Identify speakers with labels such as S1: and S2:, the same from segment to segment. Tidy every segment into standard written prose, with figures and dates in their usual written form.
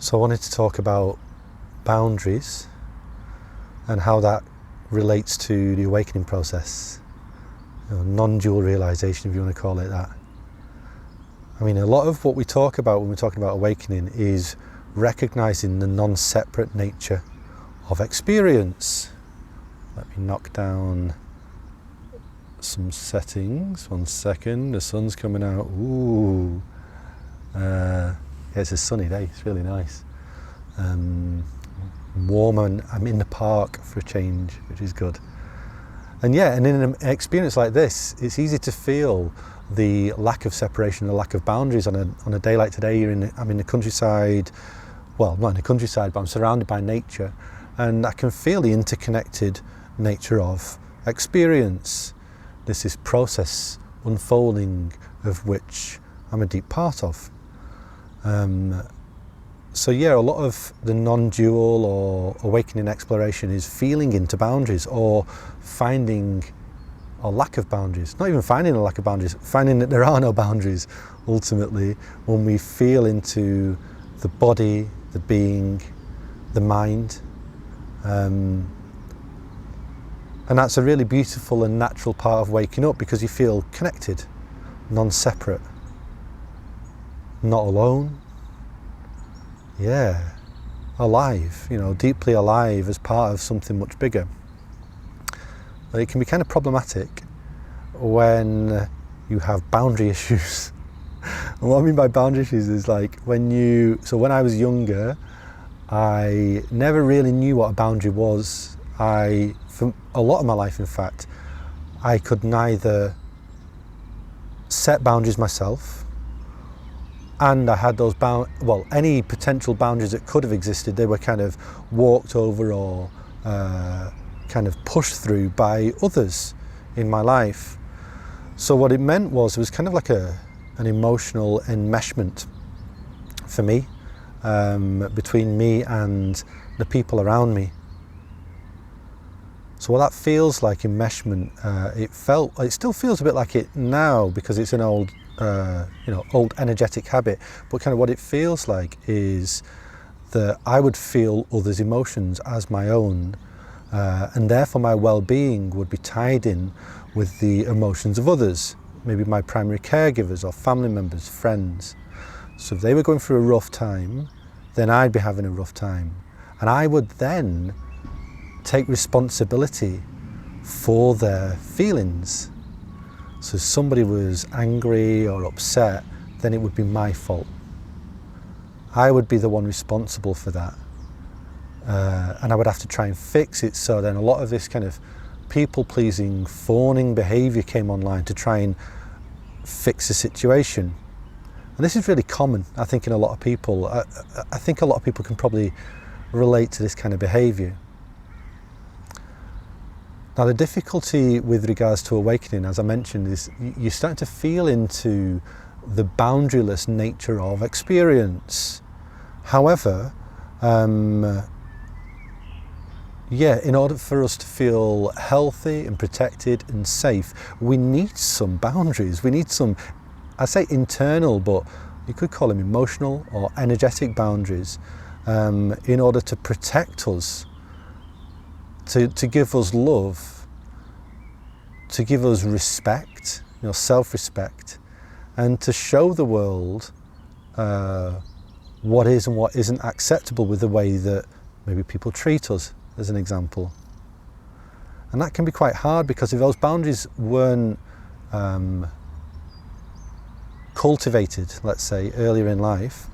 S1: So I wanted to talk about boundaries and how that relates to the awakening process, non-dual realization, if you want to call it that. I mean, a lot of what we talk about when we're talking about awakening is recognizing the non-separate nature of experience. Let me knock down some settings. 1 second, the sun's coming out. Ooh. Yeah, it's a sunny day, it's really nice. Warm, and I'm in the park for a change, which is good. And yeah, and in an experience like this, it's easy to feel the lack of separation, the lack of boundaries. On a day like today, I'm in the countryside. Well, not in the countryside, but I'm surrounded by nature, and I can feel the interconnected nature of experience. There's this process unfolding of which I'm a deep part of. So yeah, a lot of the non-dual or awakening exploration is feeling into boundaries, or finding a lack of boundaries. Not even finding a lack of boundaries, finding that there are no boundaries, ultimately, when we feel into the body, the being, the mind. And that's a really beautiful and natural part of waking up, because you feel connected, non-separate, not alone. Yeah, alive, deeply alive as part of something much bigger. But it can be kind of problematic when you have boundary issues. And what I mean by boundary issues is like when I was younger, I never really knew what a boundary was. For a lot of my life, in fact, I could neither set boundaries myself, and I had those any potential boundaries that could have existed, they were kind of walked over or kind of pushed through by others in my life. So what it meant was, it was kind of like an emotional enmeshment for me, between me and the people around me. So what that feels like, enmeshment, it still feels a bit like it now, because it's an old energetic habit. But kind of what it feels like is that I would feel others' emotions as my own, and therefore my well-being would be tied in with the emotions of others, maybe my primary caregivers or family members, friends. So if they were going through a rough time, then I'd be having a rough time, and I would then take responsibility for their feelings. So if somebody was angry or upset, then it would be my fault. I would be the one responsible for that. And I would have to try and fix it. So then a lot of this kind of people-pleasing, fawning behaviour came online to try and fix the situation. And this is really common, I think, in a lot of people. I think a lot of people can probably relate to this kind of behaviour. Now, the difficulty with regards to awakening, as I mentioned, is you're starting to feel into the boundaryless nature of experience. However, in order for us to feel healthy and protected and safe, we need some boundaries. We need some, I say internal, but you could call them emotional or energetic boundaries, in order to protect us, to give us love, to give us respect, self-respect, and to show the world what is and what isn't acceptable with the way that maybe people treat us, as an example. And that can be quite hard, because if those boundaries weren't cultivated, let's say, earlier in life,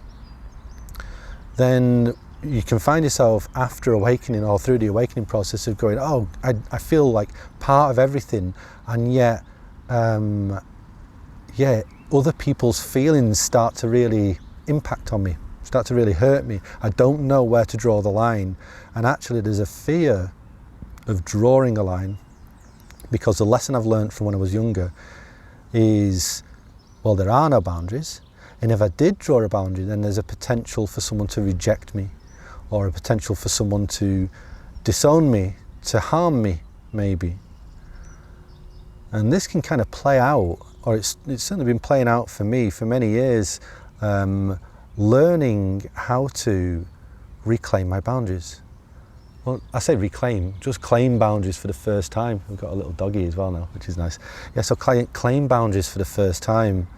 S1: then you can find yourself after awakening or through the awakening process of going, I feel like part of everything, and yet, other people's feelings start to really impact on me, start to really hurt me. I don't know where to draw the line, and actually there's a fear of drawing a line, because the lesson I've learned from when I was younger is, there are no boundaries, and if I did draw a boundary, then there's a potential for someone to reject me, or a potential for someone to disown me, to harm me, maybe. And this can kind of play out, or it's certainly been playing out for me for many years, learning how to reclaim my boundaries. Well, I say reclaim, just claim boundaries for the first time. We've got a little doggy as well now, which is nice. Yeah, so claim boundaries for the first time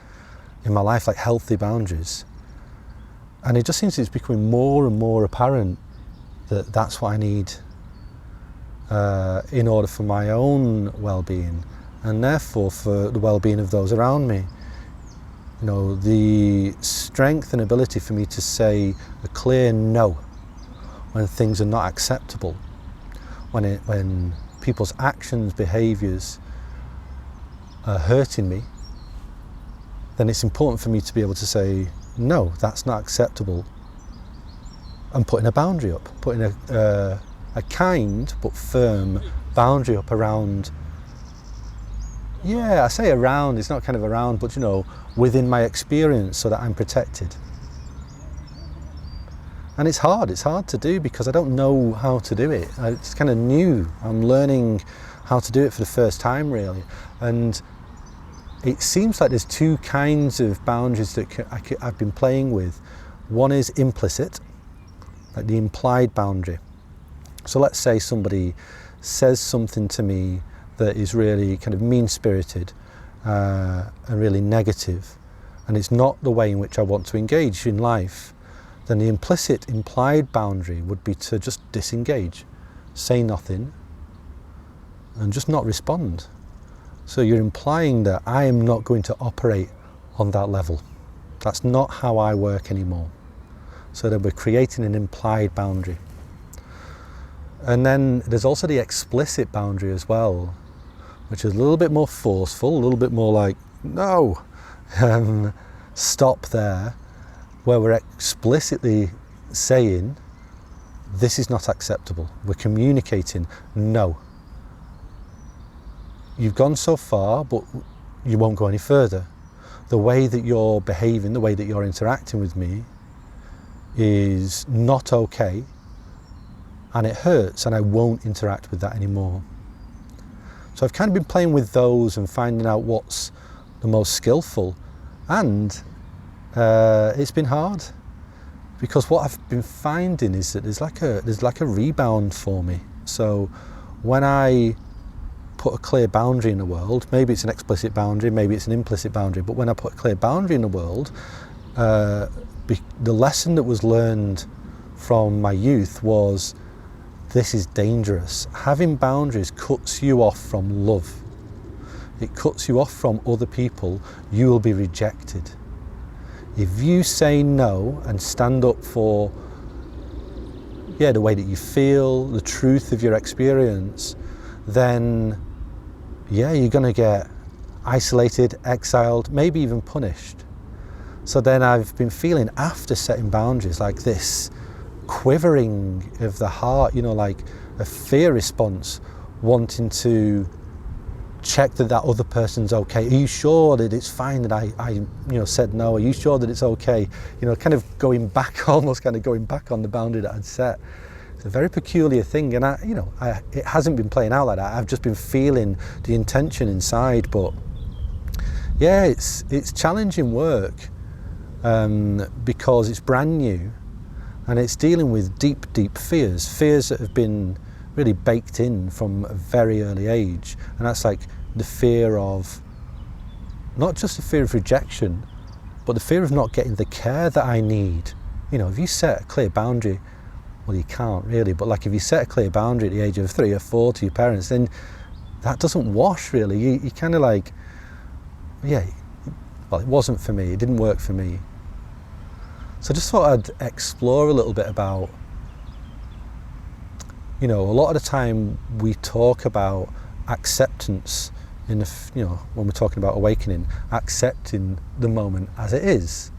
S1: in my life, like healthy boundaries. And it just seems it's becoming more and more apparent that that's what I need in order for my own well-being, and therefore for the well-being of those around me. You know, the strength and ability for me to say a clear no when things are not acceptable, when people's actions, behaviours are hurting me, then it's important for me to be able to say, no, that's not acceptable. And putting a boundary up, putting a kind but firm boundary up around, yeah, I say around, it's not kind of around, but you know, within my experience so that I'm protected. And it's hard to do because I don't know how to do it. It's kind of new. I'm learning how to do it for the first time really. And it seems like there's two kinds of boundaries that I've been playing with. One is implicit, like the implied boundary. So let's say somebody says something to me that is really kind of mean-spirited and really negative, and it's not the way in which I want to engage in life. Then the implicit, implied boundary would be to just disengage, say nothing, and just not respond. So you're implying that I am not going to operate on that level. That's not how I work anymore. So that we're creating an implied boundary. And then there's also the explicit boundary as well, which is a little bit more forceful, a little bit more like, no, stop there, where we're explicitly saying, this is not acceptable. We're communicating, no. You've gone so far, but you won't go any further. The way that you're behaving, the way that you're interacting with me is not okay, and it hurts, and I won't interact with that anymore. So I've kind of been playing with those and finding out what's the most skillful, and it's been hard because what I've been finding is that there's like a rebound for me. So when I put a clear boundary in the world, maybe it's an explicit boundary, maybe it's an implicit boundary, but when I put a clear boundary in the world, the lesson that was learned from my youth was, this is dangerous. Having boundaries cuts you off from love. It cuts you off from other people. You will be rejected. If you say no and stand up for, the way that you feel, the truth of your experience, then you're going to get isolated, exiled, maybe even punished. So then I've been feeling, after setting boundaries, like this quivering of the heart, like a fear response, wanting to check that other person's okay. Are you sure that it's fine that I said no? Are you sure that it's okay? Kind of going back, almost kind of going back on the boundary that I'd set. It's a very peculiar thing, and it hasn't been playing out like that. I've just been feeling the intention inside, but it's challenging work because it's brand new, and it's dealing with deep fears that have been really baked in from a very early age. And that's like the fear of, not just the fear of rejection, but the fear of not getting the care that I need. If you set a clear boundary, well, you can't really, but like if you set a clear boundary at the age of 3 or 4 to your parents, then that doesn't wash really. You kind of like, well, it wasn't for me, it didn't work for me. So I just thought I'd explore a little bit about, a lot of the time we talk about acceptance when we're talking about awakening, accepting the moment as it is.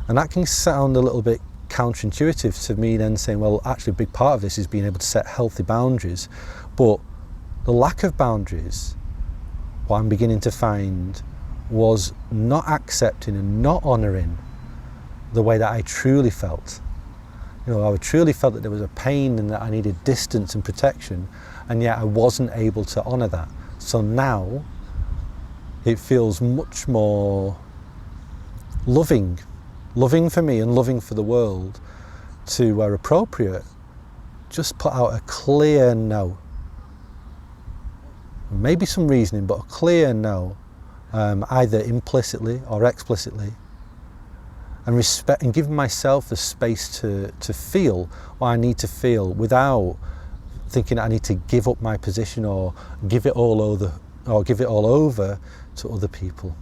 S1: And that can sound a little bit counterintuitive to me then, saying, well, actually a big part of this is being able to set healthy boundaries. But the lack of boundaries, what I'm beginning to find, was not accepting and not honouring the way that I truly felt. I truly felt that there was a pain and that I needed distance and protection, and yet I wasn't able to honour that. So now it feels much more loving loving for me and loving for the world, to, where appropriate, just put out a clear no. Maybe some reasoning, but a clear no, either implicitly or explicitly, and respect, and give myself the space to feel what I need to feel without thinking I need to give up my position or give it all over to other people.